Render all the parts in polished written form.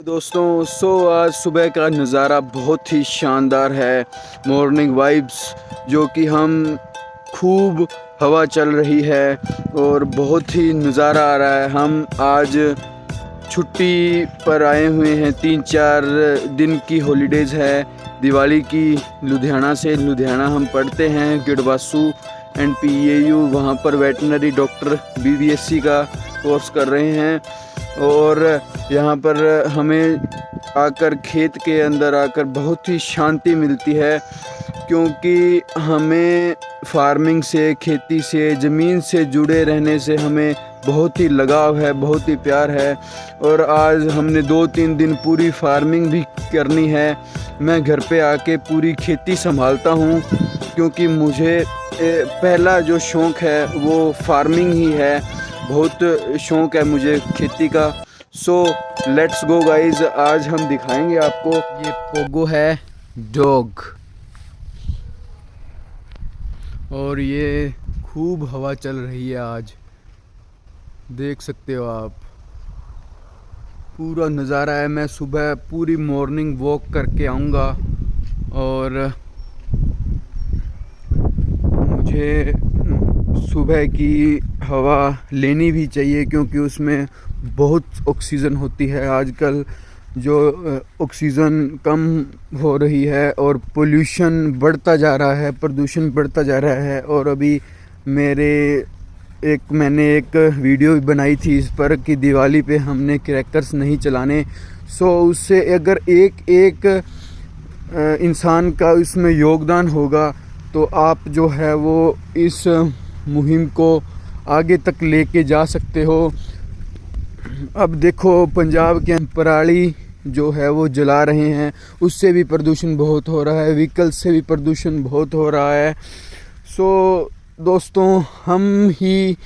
दोस्तों आज सुबह का नज़ारा बहुत ही शानदार है। मॉर्निंग वाइब्स जो कि हम खूब हवा चल रही है और बहुत ही नज़ारा आ रहा है। हम आज छुट्टी पर आए हुए हैं, 3-4 दिन की हॉलीडेज़ है दिवाली की। लुधियाना हम पढ़ते हैं गिडवासू NPEAU, वहाँ पर वेटनरी डॉक्टर BVSC का कोर्स कर रहे हैं। और यहाँ पर हमें आकर खेत के अंदर आकर बहुत ही शांति मिलती है, क्योंकि हमें फार्मिंग से, खेती से, ज़मीन से जुड़े रहने से हमें बहुत ही लगाव है, बहुत ही प्यार है। और आज हमने 2-3 दिन पूरी फार्मिंग भी करनी है। मैं घर पे आके पूरी खेती संभालता हूँ, क्योंकि मुझे पहला जो शौक़ है वो फार्मिंग ही है। बहुत शौक़ है मुझे खेती का। सो लेट्स गो गाइज, आज हम दिखाएंगे आपको। ये पोगो है डॉग, और ये खूब हवा चल रही है आज, देख सकते हो आप। पूरा नज़ारा है। मैं सुबह पूरी मॉर्निंग वॉक करके आऊँगा और मुझे सुबह की हवा लेनी भी चाहिए, क्योंकि उसमें बहुत ऑक्सीजन होती है। आजकल जो ऑक्सीजन कम हो रही है और पोल्यूशन बढ़ता जा रहा है, प्रदूषण बढ़ता जा रहा है। और अभी मैंने एक वीडियो बनाई थी इस पर कि दिवाली पे हमने क्रैकर्स नहीं चलाने। सो उससे अगर एक इंसान का इसमें योगदान होगा तो आप जो है वो इस मुहिम को आगे तक लेके जा सकते हो। अब देखो, पंजाब के पराली जो है वो जला रहे हैं, उससे भी प्रदूषण बहुत हो रहा है, व्हीकल से भी प्रदूषण बहुत हो रहा है। सो दोस्तों, हम ही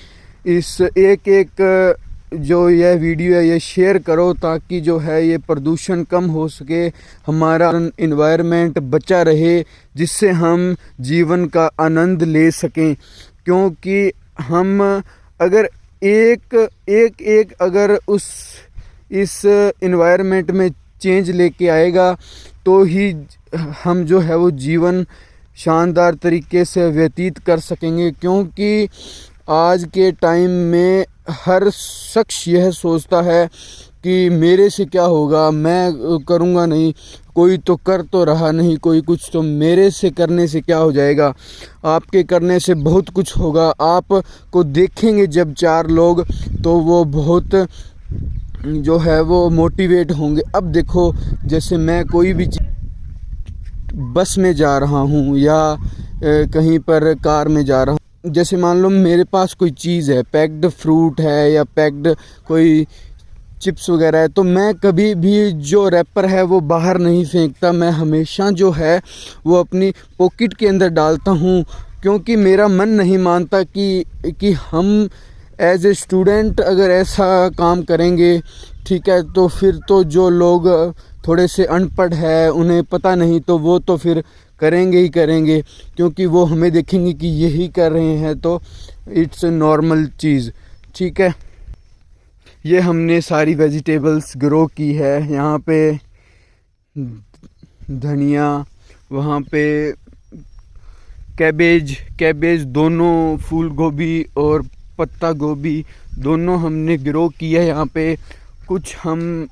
इस एक जो यह वीडियो है ये शेयर करो, ताकि जो है ये प्रदूषण कम हो सके, हमारा इन्वायरमेंट बचा रहे, जिससे हम जीवन का आनंद ले सकें। क्योंकि हम अगर अगर इस इन्वायरमेंट में चेंज लेके आएगा तो ही हम जो है वो जीवन शानदार तरीके से व्यतीत कर सकेंगे। क्योंकि आज के टाइम में हर शख्स यह सोचता है कि मेरे से क्या होगा, मैं करूँगा नहीं, कोई तो कर तो रहा नहीं कोई कुछ, तो मेरे से करने से क्या हो जाएगा। आपके करने से बहुत कुछ होगा। आपको देखेंगे जब 4 लोग, तो वो बहुत जो है वो मोटिवेट होंगे। अब देखो, जैसे मैं कोई भी बस में जा रहा हूँ या कहीं पर कार में जा रहा हूँ, जैसे मान लो मेरे पास कोई चीज़ है, पैक्ड फ्रूट है या पैक्ड कोई चिप्स वगैरह है, तो मैं कभी भी जो रैपर है वो बाहर नहीं फेंकता। मैं हमेशा जो है वो अपनी पॉकेट के अंदर डालता हूँ, क्योंकि मेरा मन नहीं मानता कि हम एज ए स्टूडेंट अगर ऐसा काम करेंगे, ठीक है, तो फिर तो जो लोग थोड़े से अनपढ़ है, उन्हें पता नहीं, तो वो तो फिर करेंगे ही करेंगे, क्योंकि वो हमें देखेंगे कि यही कर रहे हैं, तो इट्स ए नॉर्मल चीज़। ठीक है, ये हमने सारी वेजिटेबल्स ग्रो की है। यहाँ पे धनिया, वहाँ पे कैबेज दोनों, फूल गोभी और पत्ता गोभी दोनों हमने ग्रो की है यहाँ पे। कुछ हम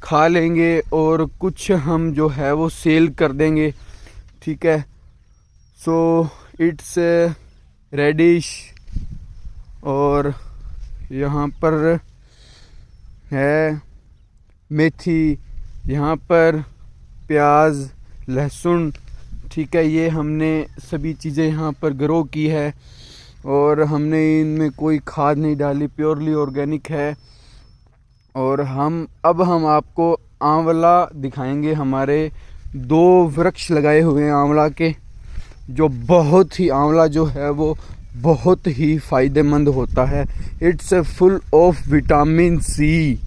खा लेंगे और कुछ हम जो है वो सेल कर देंगे। ठीक है, सो इट्स रेडिश, और यहाँ पर है मेथी, यहाँ पर प्याज, लहसुन। ठीक है, ये हमने सभी चीज़ें यहाँ पर ग्रो की है, और हमने इनमें कोई खाद नहीं डाली, प्योरली ऑर्गेनिक है। और हम आपको आंवला दिखाएंगे। हमारे 2 वृक्ष लगाए हुए हैं आंवला के, जो आंवला जो है वो बहुत ही फ़ायदेमंद होता है। It's full of vitamin C.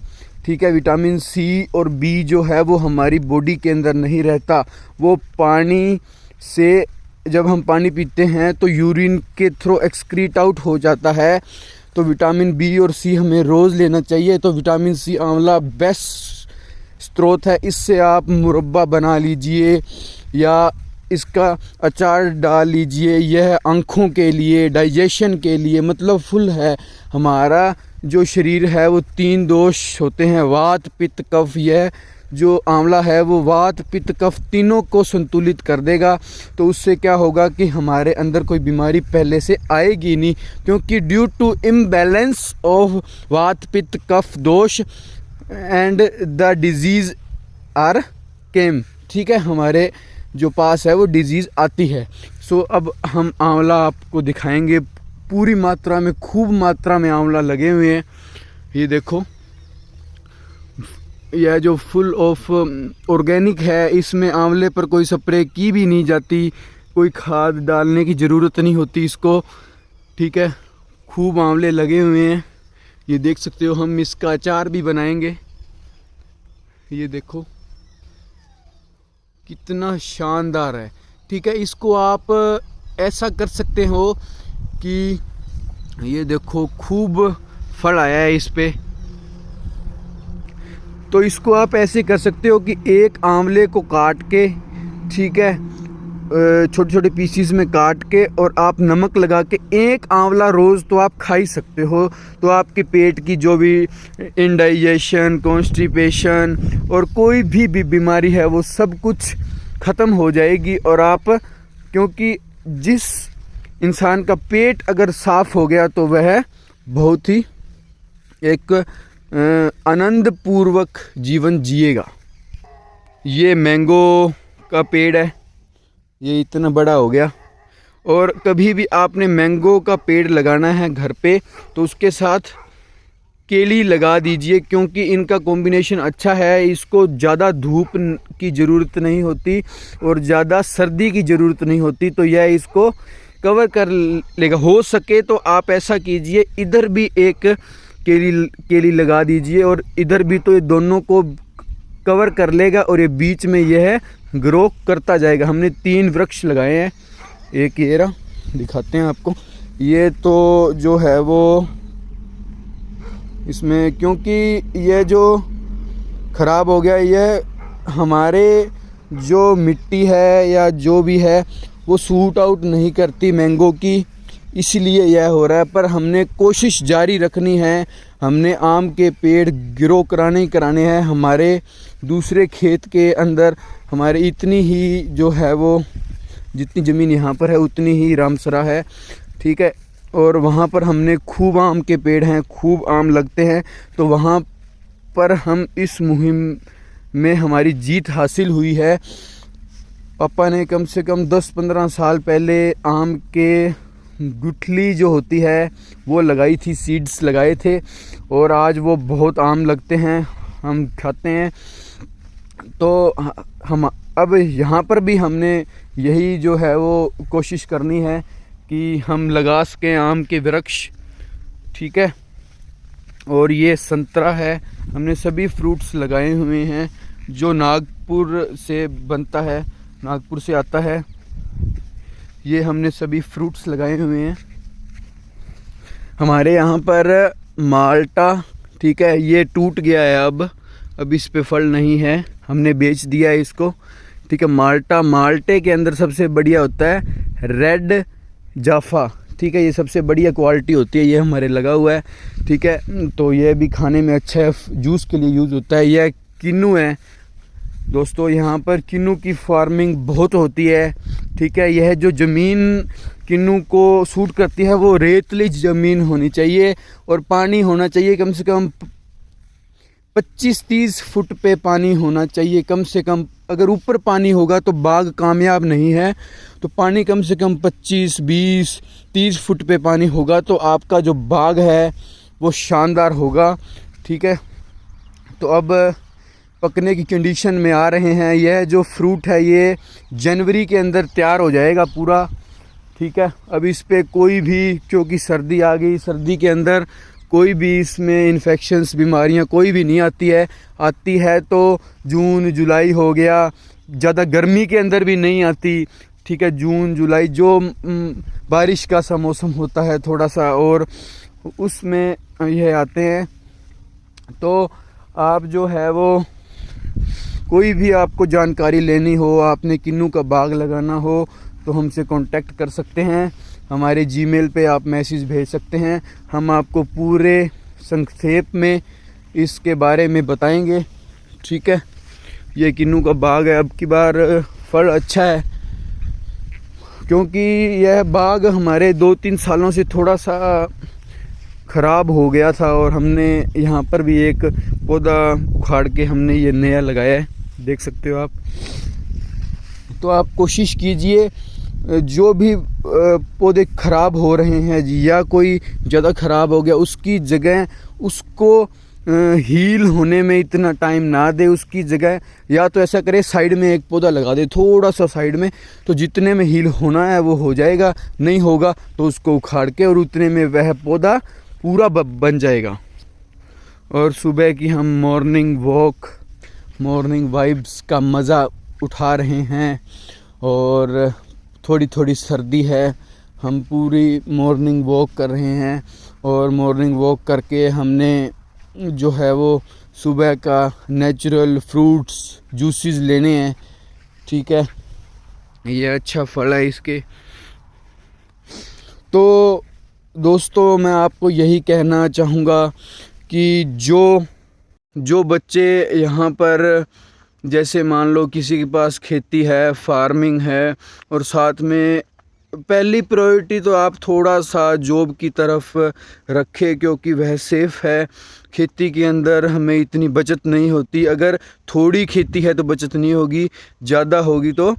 ठीक है, विटामिन सी और बी जो है वो हमारी बॉडी के अंदर नहीं रहता, वो पानी से, जब हम पानी पीते हैं तो यूरिन के थ्रू एक्सक्रीट आउट हो जाता है। तो विटामिन बी और सी हमें रोज़ लेना चाहिए। तो विटामिन सी आंवला बेस्ट स्रोत है। इससे आप मुरब्बा बना लीजिए या इसका अचार डाल लीजिए। यह आँखों के लिए, डाइजेशन के लिए मतलब फुल है। हमारा जो शरीर है वो 3 दोष होते हैं, वात पित्त कफ। यह जो आंवला है वो वात पित्त कफ तीनों को संतुलित कर देगा। तो उससे क्या होगा कि हमारे अंदर कोई बीमारी पहले से आएगी नहीं, क्योंकि ड्यू टू इम्बैलेंस ऑफ वात पित्त कफ दोष एंड द डिजीज़ आर केम। ठीक है, हमारे जो पास है वो डिजीज़ आती है। सो अब हम आंवला आपको दिखाएंगे। पूरी मात्रा में, खूब मात्रा में आंवला लगे हुए हैं। ये देखो, यह जो फुल ऑफ ऑर्गेनिक है, इसमें आंवले पर कोई स्प्रे की भी नहीं जाती, कोई खाद डालने की ज़रूरत नहीं होती इसको। ठीक है, खूब आंवले लगे हुए हैं। ये देख सकते हो, हम इसका अचार भी बनाएंगे। ये देखो कितना शानदार है। ठीक है, इसको आप ऐसा कर सकते हो कि ये देखो खूब फल आया है इस पे। तो इसको आप ऐसे कर सकते हो कि एक आंवले को काट के, ठीक है, छोटे छोटे पीसीस में काट के और आप नमक लगा के एक आंवला रोज़ तो आप खा ही सकते हो। तो आपके पेट की जो भी इंडाइजेशन, कॉन्स्टिपेशन और कोई भी बीमारी है वो सब कुछ ख़त्म हो जाएगी। और आप, क्योंकि जिस इंसान का पेट अगर साफ़ हो गया तो वह बहुत ही एक आनंद पूर्वक जीवन जिएगा। ये मैंगो का पेड़ है, ये इतना बड़ा हो गया। और कभी भी आपने मैंगो का पेड़ लगाना है घर पे तो उसके साथ केली लगा दीजिए, क्योंकि इनका कॉम्बिनेशन अच्छा है। इसको ज़्यादा धूप की ज़रूरत नहीं होती और ज़्यादा सर्दी की ज़रूरत नहीं होती, तो यह इसको कवर कर लेगा। हो सके तो आप ऐसा कीजिए, इधर भी एक केली लगा दीजिए और इधर भी, तो ये दोनों को कवर कर लेगा और ये बीच में यह ग्रो करता जाएगा। हमने 3 वृक्ष लगाए हैं। एक ये रहा, दिखाते हैं आपको। ये तो जो है वो इसमें, क्योंकि यह जो ख़राब हो गया, यह हमारे जो मिट्टी है या जो भी है वो सूट आउट नहीं करती मैंगो की, इसलिए यह हो रहा है। पर हमने कोशिश जारी रखनी है। हमने आम के पेड़ ग्रो कराने ही कराने हैं। हमारे दूसरे खेत के अंदर हमारे इतनी ही जो है वो, जितनी ज़मीन यहाँ पर है उतनी ही रामसरा है। ठीक है, और वहाँ पर हमने खूब आम के पेड़ हैं, खूब आम लगते हैं। तो वहाँ पर हम इस मुहिम में हमारी जीत हासिल हुई है। पापा ने कम से कम 10-15 साल पहले आम के गुठली जो होती है वो लगाई थी, सीड्स लगाए थे, और आज वो बहुत आम लगते हैं, हम खाते हैं। तो हम अब यहाँ पर भी हमने यही जो है वो कोशिश करनी है कि हम लगा सकें आम के वृक्ष। ठीक है, और ये संतरा है, हमने सभी फ्रूट्स लगाए हुए हैं जो नागपुर से बनता है, नागपुर से आता है। ये हमने सभी फ्रूट्स लगाए हुए हैं। हमारे यहाँ पर माल्टा, ठीक है, ये टूट गया है, अब इस पे फल नहीं है, हमने बेच दिया है इसको। ठीक है, माल्टे के अंदर सबसे बढ़िया होता है रेड जाफा। ठीक है, ये सबसे बढ़िया क्वालिटी होती है, ये हमारे लगा हुआ है। ठीक है, तो ये भी खाने में अच्छा है, जूस के लिए यूज़ होता है। यह किन्नू है दोस्तों, यहाँ पर किन्नू की फार्मिंग बहुत होती है। ठीक है, यह जो ज़मीन किन्नू को सूट करती है वो रेतली ज़मीन होनी चाहिए और पानी होना चाहिए कम से कम 25-30 फुट पे पानी होना चाहिए कम से कम। अगर ऊपर पानी होगा तो बाग कामयाब नहीं है। तो पानी कम से कम 25, 20, 30 फुट पे पानी होगा तो आपका जो बाग है वो शानदार होगा। ठीक है, तो अब पकने की कंडीशन में आ रहे हैं। यह जो फ्रूट है ये जनवरी के अंदर तैयार हो जाएगा पूरा। ठीक है, अब इस पे कोई भी, क्योंकि सर्दी आ गई, सर्दी के अंदर कोई भी इसमें इन्फेक्शंस, बीमारियां कोई भी नहीं आती है तो जून जुलाई हो गया, ज़्यादा गर्मी के अंदर भी नहीं आती। ठीक है, जून जुलाई जो बारिश का सा मौसम होता है थोड़ा सा, और उसमें यह आते हैं। तो आप जो है वो कोई भी आपको जानकारी लेनी हो, आपने किन्नू का बाग लगाना हो तो हमसे कांटेक्ट कर सकते हैं। हमारे जीमेल पे आप मैसेज भेज सकते हैं, हम आपको पूरे संक्षेप में इसके बारे में बताएंगे। ठीक है, ये किन्नू का बाग है। अब की बार फल अच्छा है क्योंकि यह बाग हमारे 2-3 सालों से थोड़ा सा ख़राब हो गया था और हमने यहाँ पर भी एक पौधा उखाड़ के हमने ये नया लगाया है, देख सकते हो आप। तो आप कोशिश कीजिए, जो भी पौधे ख़राब हो रहे हैं या कोई ज़्यादा ख़राब हो गया उसकी जगह उसको हील होने में इतना टाइम ना दे। उसकी जगह या तो ऐसा करे साइड में एक पौधा लगा दे, थोड़ा सा साइड में, तो जितने में हील होना है वो हो जाएगा। नहीं होगा तो उसको उखाड़ के और उतने में वह पौधा पूरा बन जाएगा। और सुबह की हम मॉर्निंग वॉक, मॉर्निंग वाइब्स का मज़ा उठा रहे हैं और थोड़ी थोड़ी सर्दी है, हम पूरी मॉर्निंग वॉक कर रहे हैं। और मॉर्निंग वॉक करके हमने जो है वो सुबह का नेचुरल फ्रूट्स जूसेस लेने हैं। ठीक है, ये अच्छा फल है इसके। तो दोस्तों मैं आपको यही कहना चाहूँगा कि जो बच्चे यहाँ पर, जैसे मान लो किसी के पास खेती है, फार्मिंग है, और साथ में पहली प्रायोरिटी तो आप थोड़ा सा जॉब की तरफ रखें क्योंकि वह सेफ़ है। खेती के अंदर हमें इतनी बचत नहीं होती। अगर थोड़ी खेती है तो बचत नहीं होगी, ज़्यादा होगी तो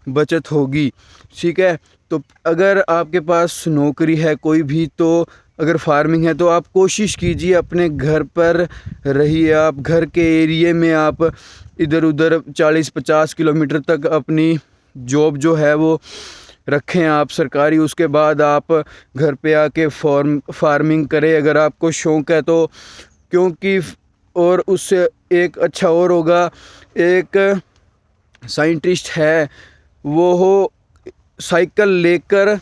बचत होगी। ठीक है, तो अगर आपके पास नौकरी है कोई भी, तो अगर फार्मिंग है तो आप कोशिश कीजिए अपने घर पर रहिए। आप घर के एरिए में आप इधर उधर 40-50 किलोमीटर तक अपनी जॉब जो है वो रखें आप सरकारी। उसके बाद आप घर पे आके फार्मिंग करें अगर आपको शौक़ है तो। क्योंकि और उससे एक अच्छा और होगा, एक साइंटिस्ट है वो हो साइकिल लेकर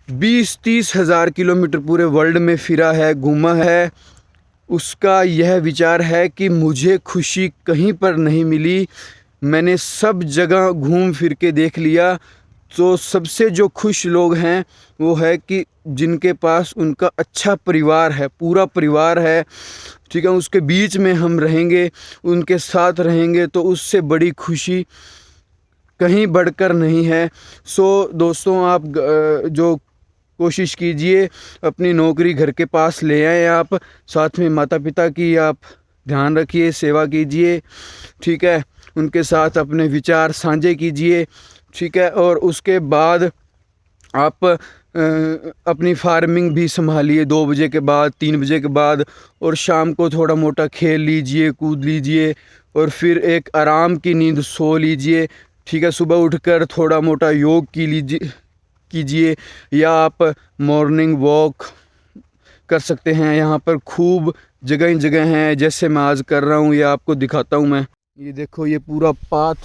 20-30 हज़ार किलोमीटर पूरे वर्ल्ड में फिरा है, घूमा है। उसका यह विचार है कि मुझे खुशी कहीं पर नहीं मिली, मैंने सब जगह घूम फिर के देख लिया। तो सबसे जो खुश लोग हैं वो है कि जिनके पास उनका अच्छा परिवार है, पूरा परिवार है। ठीक है, उसके बीच में हम रहेंगे, उनके साथ रहेंगे, तो उससे बड़ी खुशी कहीं बढ़कर नहीं है। सो दोस्तों, आप जो कोशिश कीजिए अपनी नौकरी घर के पास ले आएँ आप, साथ में माता पिता की आप ध्यान रखिए, सेवा कीजिए। ठीक है, उनके साथ अपने विचार साझे कीजिए। ठीक है, और उसके बाद आप अपनी फार्मिंग भी संभालिए 2 बजे के बाद, 3 बजे के बाद, और शाम को थोड़ा मोटा खेल लीजिए, कूद लीजिए, और फिर एक आराम की नींद सो लीजिए। ठीक है, सुबह उठकर थोड़ा मोटा योग कीजिए या आप मॉर्निंग वॉक कर सकते हैं। यहाँ पर खूब जगह हैं, जैसे मैं आज कर रहा हूँ, ये आपको दिखाता हूँ मैं। ये देखो, ये पूरा पाथ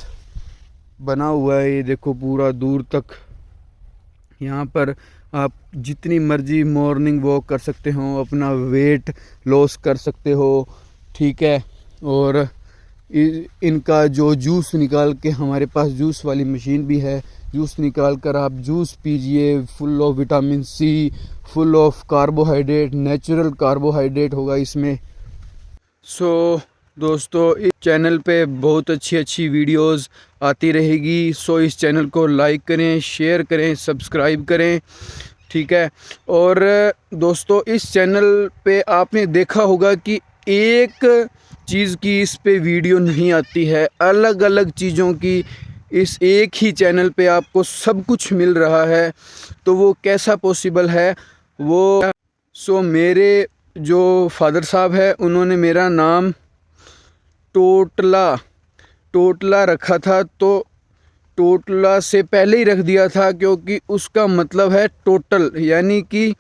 बना हुआ है, ये देखो पूरा दूर तक। यहाँ पर आप जितनी मर्जी मॉर्निंग वॉक कर सकते हो, अपना वेट लॉस कर सकते हो। ठीक है, और इनका जो जूस निकाल के, हमारे पास जूस वाली मशीन भी है, जूस निकाल कर आप जूस पीजिए। Full of vitamin C, full of carbohydrate, natural carbohydrate होगा इसमें। सो दोस्तों, इस चैनल पे बहुत अच्छी वीडियोस आती रहेगी। सो इस चैनल को लाइक करें, शेयर करें, सब्सक्राइब करें। ठीक है, और दोस्तों इस चैनल पे आपने देखा होगा कि एक चीज़ की इस पे वीडियो नहीं आती है, अलग अलग चीज़ों की इस एक ही चैनल पे आपको सब कुछ मिल रहा है। तो वो कैसा पॉसिबल है वो। सो मेरे जो फादर साहब है उन्होंने मेरा नाम टोटला रखा था, तो टोटला से पहले ही रख दिया था क्योंकि उसका मतलब है टोटल, यानी कि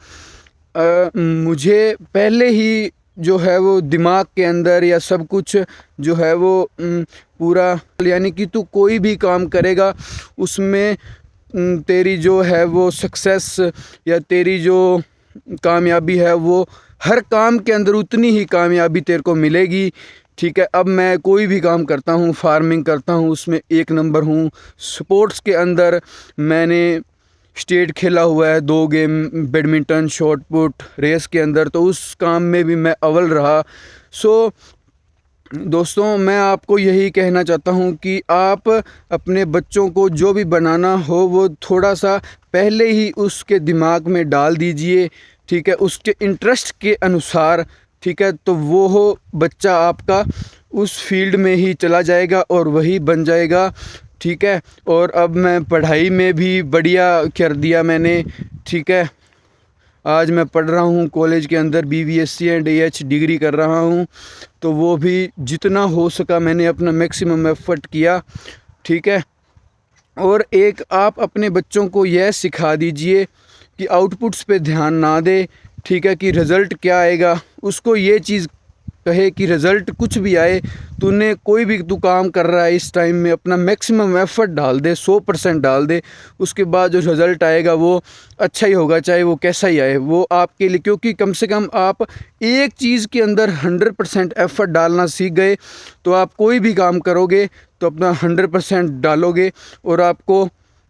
मुझे पहले ही जो है वो दिमाग के अंदर या सब कुछ जो है वो पूरा, यानी कि तू कोई भी काम करेगा उसमें तेरी जो है वो सक्सेस या तेरी जो कामयाबी है वो हर काम के अंदर उतनी ही कामयाबी तेरे को मिलेगी। ठीक है। अब मैं कोई भी काम करता हूँ, फार्मिंग करता हूँ, उसमें 1 नंबर हूँ। स्पोर्ट्स के अंदर मैंने स्टेट खेला हुआ है 2 game, badminton, shot put, race के अंदर, तो उस काम में भी मैं अव्वल रहा। सो दोस्तों, मैं आपको यही कहना चाहता हूँ कि आप अपने बच्चों को जो भी बनाना हो वो थोड़ा सा पहले ही उसके दिमाग में डाल दीजिए, ठीक है, उसके इंटरेस्ट के अनुसार, ठीक है। तो वो हो बच्चा आपका उस फील्ड में ही चला जाएगा और वही बन जाएगा, ठीक है। और अब मैं पढ़ाई में भी बढ़िया कर दिया मैंने, ठीक है। आज मैं पढ़ रहा हूँ कॉलेज के अंदर, BVSC एंड AH डिग्री कर रहा हूँ। तो वो भी जितना हो सका मैंने अपना मैक्सिमम एफर्ट किया, ठीक है। और एक आप अपने बच्चों को यह सिखा दीजिए कि आउटपुट्स पे ध्यान ना दे, ठीक है, कि रिज़ल्ट क्या आएगा। उसको ये चीज़ कहे कि रिज़ल्ट कुछ भी आए, तूने कोई भी तू काम कर रहा है इस टाइम में अपना मैक्सिमम एफ़र्ट डाल दे, 100% डाल दे। उसके बाद जो रिज़ल्ट आएगा वो अच्छा ही होगा, चाहे वो कैसा ही आए, वो आपके लिए। क्योंकि कम से कम आप एक चीज़ के अंदर 100% एफ़र्ट डालना सीख गए तो आप कोई भी काम करोगे तो अपना 100% डालोगे और आपको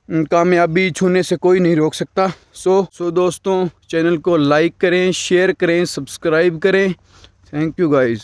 कामयाबी छूने से कोई नहीं रोक सकता। सो दोस्तों, चैनल को लाइक करें, शेयर करें, सब्सक्राइब करें। Thank you guys.